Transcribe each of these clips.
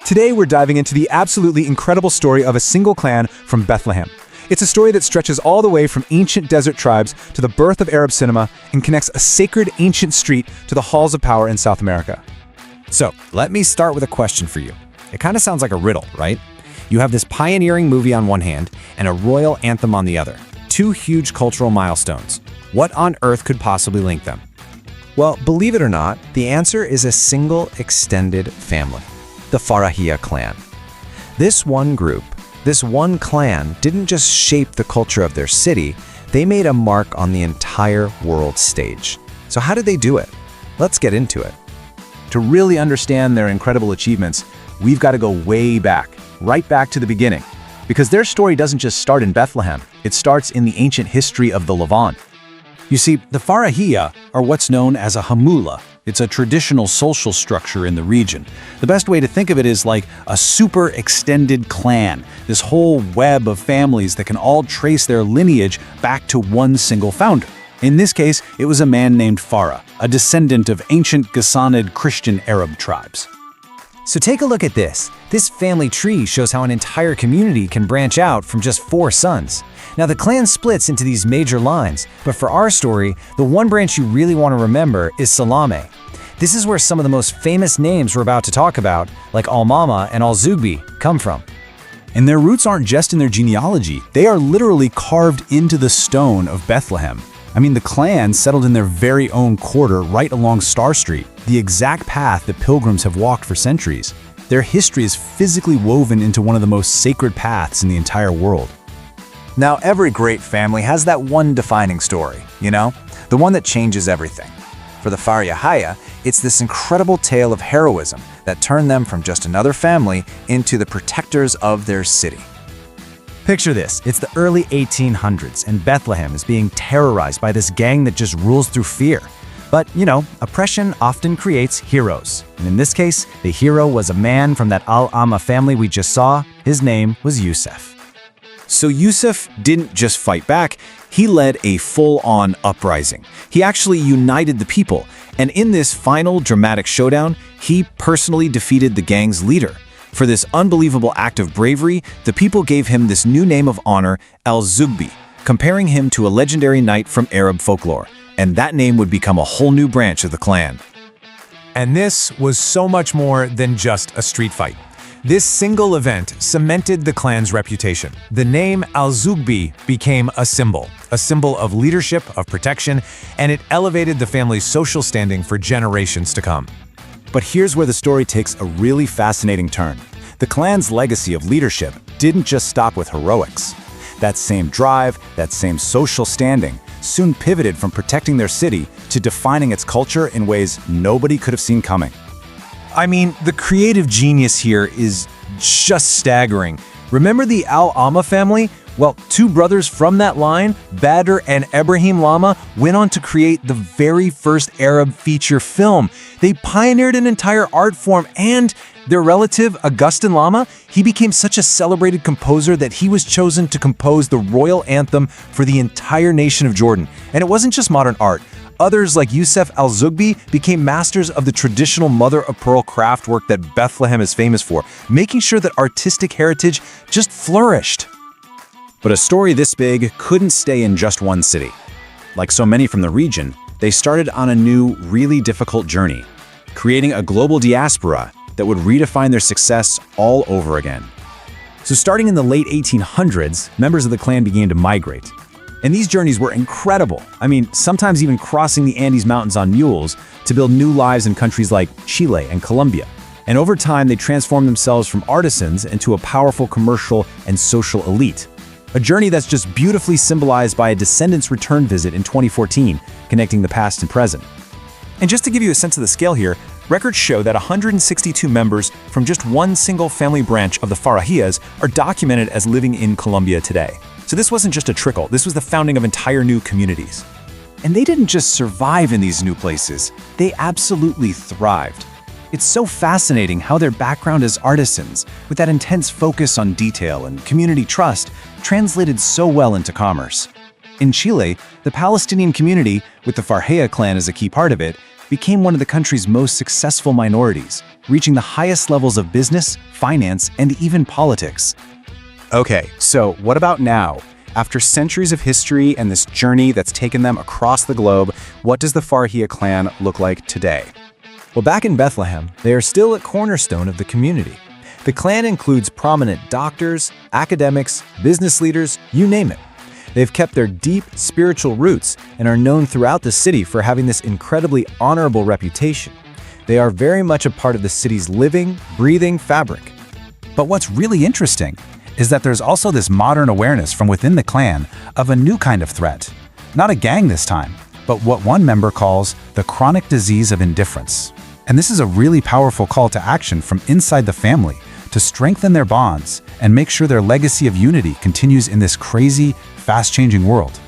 Today we're diving into the absolutely incredible story of a single clan from Bethlehem. It's a story that stretches all the way from ancient desert tribes to the birth of Arab cinema and connects a sacred ancient street to the halls of power in South America. So, let me start with a question for you. It kind of sounds like a riddle, right? You have this pioneering movie on one hand and a royal anthem on the other. Two huge cultural milestones. What on earth could possibly link them? Well, believe it or not, the answer is a single extended family, the Farahiyya Clan. This one group, this one clan didn't just shape the culture of their city, they made a mark on the entire world stage. So how did they do it? Let's get into it. To really understand their incredible achievements, we've got to go way back, right back to the beginning. Because their story doesn't just start in Bethlehem, it starts in the ancient history of the Levant. You see, the Farahiyya are what's known as a hamula. It's a traditional social structure in the region. The best way to think of it is like a super extended clan, this whole web of families that can all trace their lineage back to one single founder. In this case, it was a man named Farah, a descendant of ancient Ghassanids Christian Arab tribes. So take a look at this. This family tree shows how an entire community can branch out from just 4 sons. Now the clan splits into these major lines, but for our story, the one branch you really want to remember is Salame. This is where some of the most famous names we're about to talk about, like Al-Mama and Al-Zugbi, come from. And their roots aren't just in their genealogy, they are literally carved into the stone of Bethlehem. I mean, the clan settled in their very own quarter right along Star Street, the exact path that pilgrims have walked for centuries. Their history is physically woven into one of the most sacred paths in the entire world. Now, every great family has that one defining story, you know? The one that changes everything. For the Farahiyya, it's this incredible tale of heroism that turned them from just another family into the protectors of their city. Picture this, it's the early 1800s and Bethlehem is being terrorized by this gang that just rules through fear. But, you know, oppression often creates heroes. And in this case, the hero was a man from that Al-Amma family we just saw. His name was Yusuf. So Yusuf didn't just fight back, he led a full-on uprising. He actually united the people, and in this final dramatic showdown, he personally defeated the gang's leader. For this unbelievable act of bravery, the people gave him this new name of honor, al-Zugbi, comparing him to a legendary knight from Arab folklore, and that name would become a whole new branch of the clan. And this was so much more than just a street fight. This single event cemented the clan's reputation. The name al-Zugbi became a symbol of leadership, of protection, and it elevated the family's social standing for generations to come. But here's where the story takes a really fascinating turn. The clan's legacy of leadership didn't just stop with heroics. That same drive, that same social standing, soon pivoted from protecting their city to defining its culture in ways nobody could have seen coming. I mean, the creative genius here is just staggering. Remember the Al-Amma family? Well, 2 brothers from that line, Badr and Ibrahim Lama, went on to create the very first Arab feature film. They pioneered an entire art form, and their relative, Augustin Lama, he became such a celebrated composer that he was chosen to compose the royal anthem for the entire nation of Jordan. And it wasn't just modern art. Others like Yusuf al-Zugbi became masters of the traditional mother-of-pearl craft work that Bethlehem is famous for, making sure that artistic heritage just flourished. But a story this big couldn't stay in just one city. Like so many from the region, they started on a new, really difficult journey, creating a global diaspora that would redefine their success all over again. So starting in the late 1800s, members of the clan began to migrate. And these journeys were incredible. I mean, sometimes even crossing the Andes Mountains on mules to build new lives in countries like Chile and Colombia. And over time, they transformed themselves from artisans into a powerful commercial and social elite. A journey that's just beautifully symbolized by a descendants' return visit in 2014, connecting the past and present. And just to give you a sense of the scale here, records show that 162 members from just one single family branch of the Farahiyyas are documented as living in Colombia today. So this wasn't just a trickle, this was the founding of entire new communities. And they didn't just survive in these new places, they absolutely thrived. It's so fascinating how their background as artisans, with that intense focus on detail and community trust, translated so well into commerce. In Chile, the Palestinian community, with the Farahiyya clan as a key part of it, became one of the country's most successful minorities, reaching the highest levels of business, finance, and even politics. Okay, so what about now? After centuries of history and this journey that's taken them across the globe, what does the Farahiyya clan look like today? Well, back in Bethlehem, they are still a cornerstone of the community. The clan includes prominent doctors, academics, business leaders, you name it. They've kept their deep spiritual roots and are known throughout the city for having this incredibly honorable reputation. They are very much a part of the city's living, breathing fabric. But what's really interesting is that there's also this modern awareness from within the clan of a new kind of threat. Not a gang this time, but what one member calls the chronic disease of indifference. And this is a really powerful call to action from inside the family to strengthen their bonds and make sure their legacy of unity continues in this crazy, fast-changing world.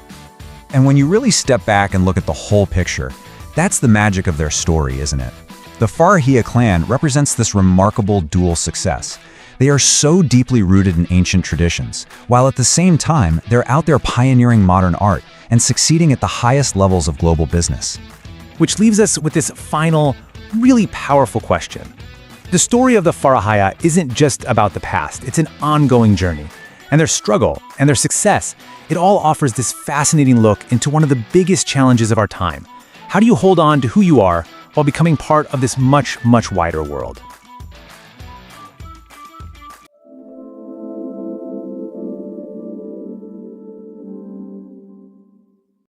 And when you really step back and look at the whole picture, that's the magic of their story, isn't it? The Farahiyya clan represents this remarkable dual success. They are so deeply rooted in ancient traditions, while at the same time, they're out there pioneering modern art and succeeding at the highest levels of global business. Which leaves us with this final, really powerful question. The story of the Farahiyya isn't just about the past, it's an ongoing journey. And their struggle and their success, it all offers this fascinating look into one of the biggest challenges of our time. How do you hold on to who you are while becoming part of this much, much wider world?